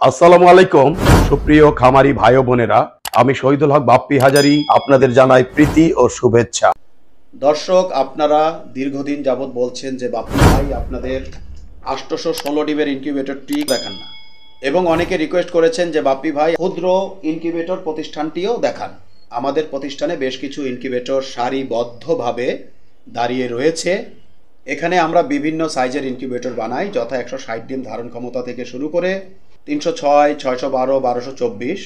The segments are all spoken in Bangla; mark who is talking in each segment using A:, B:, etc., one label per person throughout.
A: আসসালামু আলাইকুম সুপ্রিয় খামারি ভাই ও বোনেরা, আমি শহীদুল হক বাপ্পি হাজারি আপনাদের জানাই প্রীতি ও শুভেচ্ছা। দর্শক, আপনারা দীর্ঘদিন যাবৎ বলছেন যে বাপ্পি ভাই আপনাদের 816 ডিমের ইনকিউবেটরটি দেখান না, এবং অনেকে রিকোয়েস্ট করেছেন যে বাপ্পি ভাই ক্ষুদ্র ইনকিউবেটর প্রতিষ্ঠানটিও দেখান। আমাদের প্রতিষ্ঠানে বেশ কিছু ইনকিউবেটর সারিবদ্ধভাবে দাঁড়িয়ে রয়েছে। এখানে আমরা বিভিন্ন সাইজের ইনকিউবেটর বানাই, যথা 160 ডিম ধারণ ক্ষমতা থেকে শুরু করে 306, 612, 1224।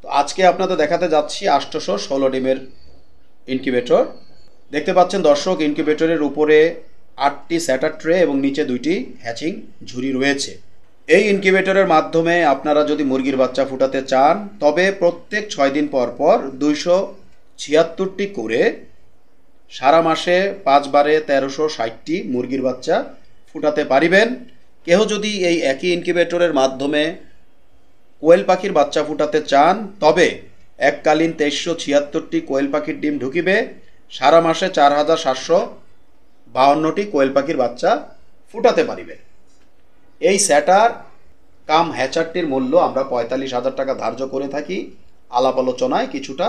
A: তো আজকে আপনাদের দেখাতে যাচ্ছি 816 ডিমের ইনকিউবেটর। দেখতে পাচ্ছেন দর্শক, ইনকিউবেটরের উপরে 8টি স্যাটার ট্রে এবং নিচে 2টি হ্যাচিং ঝুড়ি রয়েছে। এই ইনকিউবেটরের মাধ্যমে আপনারা যদি মুরগির বাচ্চা ফুটাতে চান, তবে প্রত্যেক 6 দিন পর পর 276টি করে সারা মাসে 5 বারে 1360টি মুরগির বাচ্চা ফুটাতে পারিবেন। কেউ যদি এই একই ইনকিউবেটরের মাধ্যমে কোয়েল পাখির বাচ্চা ফুটাতে চান, তবে এককালীন 2376টি কোয়েল পাখির ডিম ঢুকিবে, সারা মাসে 4752টি কোয়েল পাখির বাচ্চা ফুটাতে পারিবে। এই স্যাটার কাম হ্যাচারটির মূল্য আমরা 45,000 টাকা ধার্য করে থাকি। আলাপ আলোচনায় কিছুটা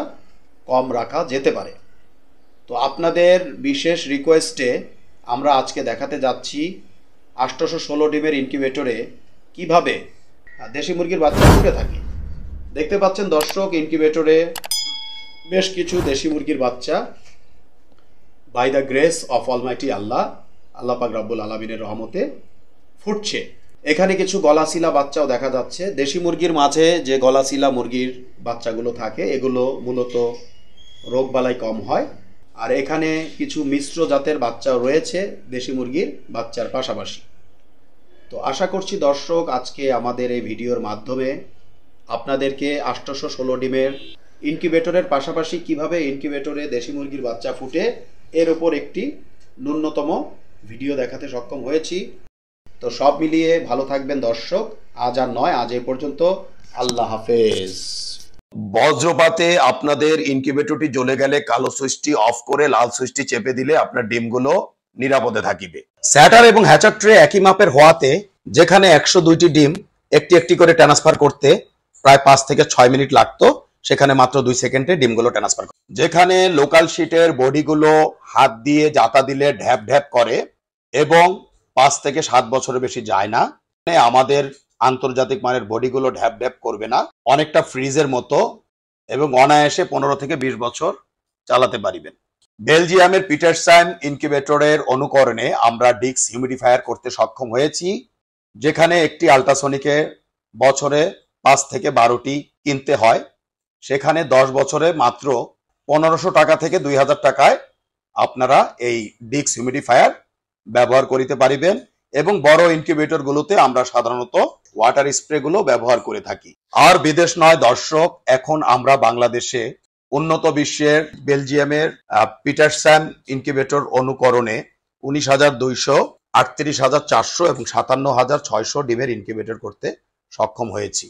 A: কম রাখা যেতে পারে। তো আপনাদের বিশেষ রিকোয়েস্টে আমরা আজকে দেখাতে যাচ্ছি 816 ডিমের ইনকিউবেটরে কিভাবে দেশি মুরগির বাচ্চা ফুটে থাকে। দেখতে পাচ্ছেন দর্শক, ইনকিউবেটরে বেশ কিছু দেশি মুরগির বাচ্চা by the grace of almighty Allah পাক রব্বুল আলামিনের রহমতে ফুটছে। এখানে কিছু গলাশিলা বাচ্চাও দেখা যাচ্ছে। দেশি মুরগির মাঝে যে গলাশিলা মুরগির বাচ্চাগুলো থাকে, এগুলো মূলত রোগবালাই কম হয়। আর এখানে কিছু মিশ্র জাতের বাচ্চাও রয়েছে দেশি মুরগির বাচ্চার পাশাপাশি। তো আশা করছি দর্শক, আজকে আমাদের এই ভিডিওর মাধ্যমে আপনাদেরকে 816 ডিমের ইনকিউবেটরের পাশাপাশি কিভাবে ইনকিউবেটরে দেশি মুরগির বাচ্চা ফুটে এর উপর একটি ন্যূনতম ভিডিও দেখাতে সক্ষম হয়েছি। তো সব মিলিয়ে ভালো থাকবেন দর্শক। আজ আর নয়, আজ এ পর্যন্ত। আল্লাহ হাফেজ। বজ্রপাতে আপনাদের ইনকিউবেটরটি জ্বলে গেলে কালো সুইচটি অফ করে লাল সুইচটি চেপে দিলে আপনার ডিমগুলো নিরাপদে থাকিবে। স্যাটার এবং হ্যাচার ট্রে একই মাপের হওয়াতে যেখানে 102টি ডিম একটি একটি করে ট্রান্সফার করতে প্রায় 5 থেকে 6 মিনিট লাগতো, সেখানে মাত্র 2 সেকেন্ডে ডিমগুলো ট্রান্সফার করে। যেখানে লোকাল শিটের বডিগুলো হাত দিয়ে জাতা দিলে ঢ্যাপ ঢ্যাপ করে এবং 5 থেকে 7 বছরের বেশি যায় না, আমাদের আন্তর্জাতিক মানের বডিগুলো ঢ্যাপ ঢ্যাপ করবে না, অনেকটা ফ্রিজের মতো, এবং অনায়াসে 15 থেকে 20 বছর চালাতে পারিবেন। বেলজিয়ামের পিটারসান ইনকিউবেটরের অনুকরণে আমরা ডিক্স হিউমিডিফায়ার করতে সক্ষম হয়েছি, যেখানে একটি আল্ট্রাসনিকে বছরে 5 থেকে 12টি কিনতে হয়, সেখানে 10 বছরে মাত্র 1500 টাকা থেকে 2000 টাকায় আপনারা এই ডিক্স হিউমিডিফায়ার ব্যবহার করিতে পারিবেন। এবং বড় ইনকিউবেটর গুলোতে আমরা সাধারণত ওয়াটার স্প্রে গুলো ব্যবহার করে থাকি। আর বিদেশ নয় দর্শক, এখন আমরা বাংলাদেশে উন্নত বিশ্বের বেলজিয়ামের পিটারসান ইনকিউবেটর অনুকরণে 19,200, 38,400 এবং 57,600 ডিমের ইনকিউবেটর করতে সক্ষম হয়েছি।